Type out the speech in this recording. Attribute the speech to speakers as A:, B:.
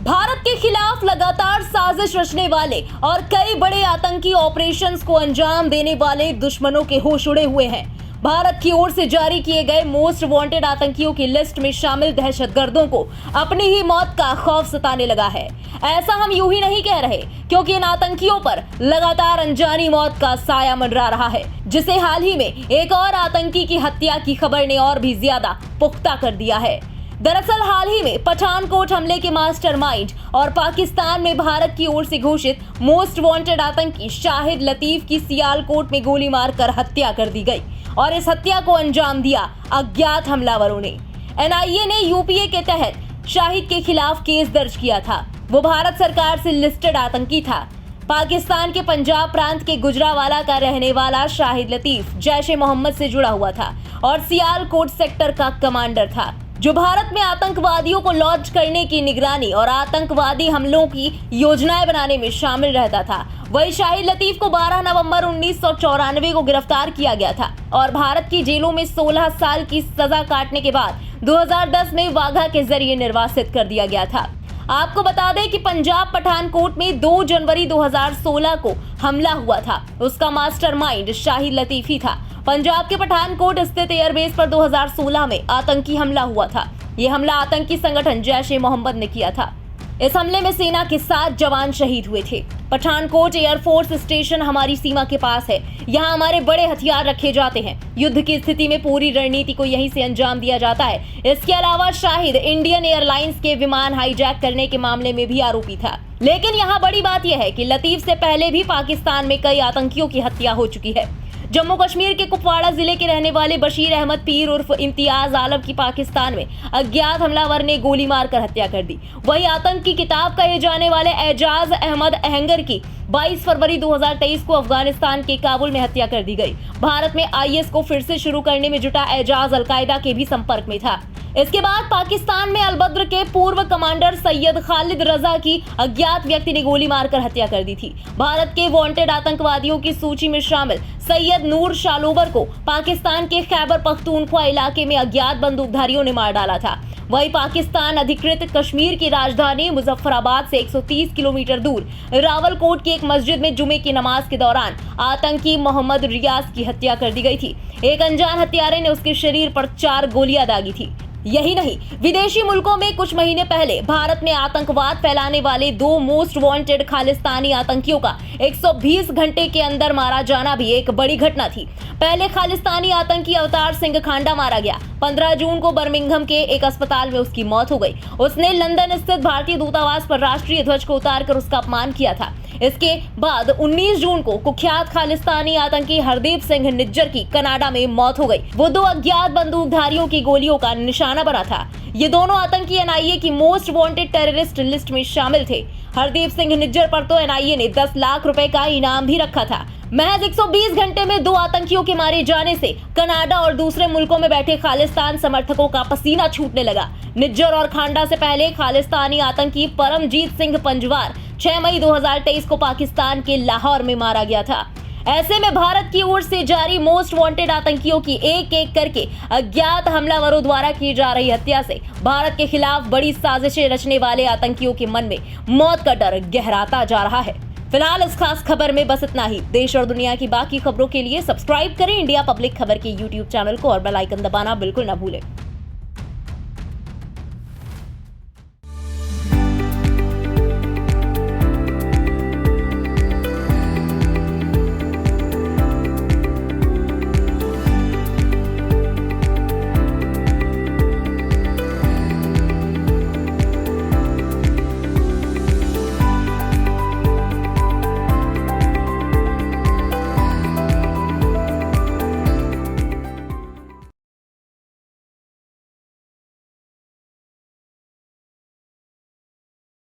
A: भारत के खिलाफ लगातार साजिश रचने वाले और कई बड़े आतंकी ऑपरेशंस को अंजाम देने वाले दुश्मनों के होश उड़े हुए हैं। भारत की ओर से जारी किए गए मोस्ट वांटेड आतंकियों की लिस्ट में शामिल दहशतगर्दों को अपनी ही मौत का खौफ सताने लगा है। ऐसा हम यूं ही नहीं कह रहे, क्योंकि इन आतंकियों पर लगातार अनजानी मौत का साया मंडरा रहा है, जिसे हाल ही में एक और आतंकी की हत्या की खबर ने और भी ज्यादा पुख्ता कर दिया है। दरअसल हाल ही में पठानकोट हमले के मास्टरमाइंड और पाकिस्तान में भारत की ओर से घोषित मोस्ट वांटेड आतंकी शाहिद लतीफ की सियालकोट में गोली मारकर हत्या कर दी गई और इस हत्या को अंजाम दिया अज्ञात हमलावरों ने। एनआईए ने यूपीए के तहत शाहिद के खिलाफ केस दर्ज किया था। वो भारत सरकार से लिस्टेड आतंकी था। पाकिस्तान के पंजाब प्रांत के गुजरावाला का रहने वाला शाहिद लतीफ जैश-ए मोहम्मद से जुड़ा हुआ था और सियालकोट सेक्टर का कमांडर था, जो भारत में आतंकवादियों को लॉन्च करने की निगरानी और आतंकवादी हमलों की योजनाएं बनाने में शामिल रहता था। वही शाहिद लतीफ को 12 नवंबर 1994 को गिरफ्तार किया गया था और भारत की जेलों में 16 साल की सजा काटने के बाद 2010 में वाघा के जरिए निर्वासित कर दिया गया था। आपको बता दें कि पंजाब पठानकोट में 2 जनवरी 2016 को हमला हुआ था। उसका मास्टरमाइंड शाहिद लतीफ ही था। पंजाब के पठानकोट स्थित एयरबेस पर 2016 में आतंकी हमला हुआ था। ये हमला आतंकी संगठन जैश-ए मोहम्मद ने किया था। इस हमले में सेना के 7 जवान शहीद हुए थे। पठानकोट एयरफोर्स स्टेशन हमारी सीमा के पास है। यहाँ हमारे बड़े हथियार रखे जाते हैं। युद्ध की स्थिति में पूरी रणनीति को यहीं से अंजाम दिया जाता है। इसके अलावा शाहिद इंडियन एयरलाइंस के विमान हाईजैक करने के मामले में भी आरोपी था। लेकिन यहाँ बड़ी बात यह है कि लतीफ से पहले भी पाकिस्तान में कई आतंकियों की हत्या हो चुकी है। जम्मू कश्मीर के कुपवाड़ा जिले के रहने वाले बशीर अहमद पीर उर्फ इम्तियाज आलम की पाकिस्तान में अज्ञात हमलावर ने गोली मारकर हत्या कर दी। वही आतंक की किताब कहे जाने वाले एजाज अहमद अहंगर की 22 फरवरी 2023 को अफगानिस्तान के काबुल में हत्या कर दी गई। भारत में आईएस को फिर से शुरू करने में जुटा एजाज अलकायदा के भी संपर्क में था। इसके बाद पाकिस्तान में अलबद्र के पूर्व कमांडर सैयद खालिद रजा की अज्ञात व्यक्ति ने गोली मारकर हत्या कर दी थी। भारत के वांटेड आतंकवादियों की सूची में शामिल सैयद नूर शालोबर को पाकिस्तान के खैबर पख्तूनख्वा इलाके में अज्ञात बंदूकधारियों ने मार डाला था। वही पाकिस्तान अधिकृत कश्मीर की राजधानी मुजफ्फराबाद से 130 किलोमीटर दूर रावलकोट की एक मस्जिद में जुमे की नमाज के दौरान आतंकी मोहम्मद रियाज की हत्या कर दी गई थी। एक अनजान हत्यारे ने उसके शरीर पर 4 गोलियां दागी थी। यही नहीं, विदेशी मुल्कों में कुछ महीने पहले भारत में आतंकवाद फैलाने वाले 2 मोस्ट वांटेड खालिस्तानी आतंकियों का 120 घंटे के अंदर मारा जाना भी एक बड़ी घटना थी। पहले खालिस्तानी आतंकी अवतार सिंह खांडा मारा गया। 15 जून को बर्मिंघम के एक अस्पताल में उसकी मौत हो गई। उसने लंदन स्थित भारतीय दूतावास पर राष्ट्रीय ध्वज को उतारकर उसका अपमान किया था। इसके बाद 19 जून को कुख्यात खालिस्तानी आतंकी हरदीप सिंह निज्जर की कनाडा में मौत हो गई। वो 2 अज्ञात बंदूकधारियों की गोलियों का निशाना बना था। ये दोनों आतंकी एनआईए की मोस्ट वांटेड टेररिस्ट लिस्ट में शामिल थे। हरदीप सिंह निज्जर पर तो एनआईए ने 10 लाख रुपए का इनाम भी रखा था। महज 120 घंटे में 2 आतंकियों के मारे जाने से कनाडा और दूसरे मुल्कों में बैठे खालिस्तान समर्थकों का पसीना छूटने लगा। निज्जर और खांडा से पहले खालिस्तानी आतंकी परमजीत सिंह पंजवार 6 मई 2023 को पाकिस्तान के लाहौर में मारा गया था। ऐसे में भारत की ओर से जारी मोस्ट वांटेड आतंकियों की एक-एक करके अज्ञात हमलावरों द्वारा की जा रही हत्या से भारत के खिलाफ बड़ी साजिशें रचने वाले आतंकियों के मन में मौत का डर गहराता जा रहा है। फिलहाल इस खास खबर में बस इतना ही। देश और दुनिया की बाकी खबरों के लिए सब्सक्राइब करें इंडिया पब्लिक खबर के YouTube चैनल को और बेल आइकन दबाना बिल्कुल न भूलें।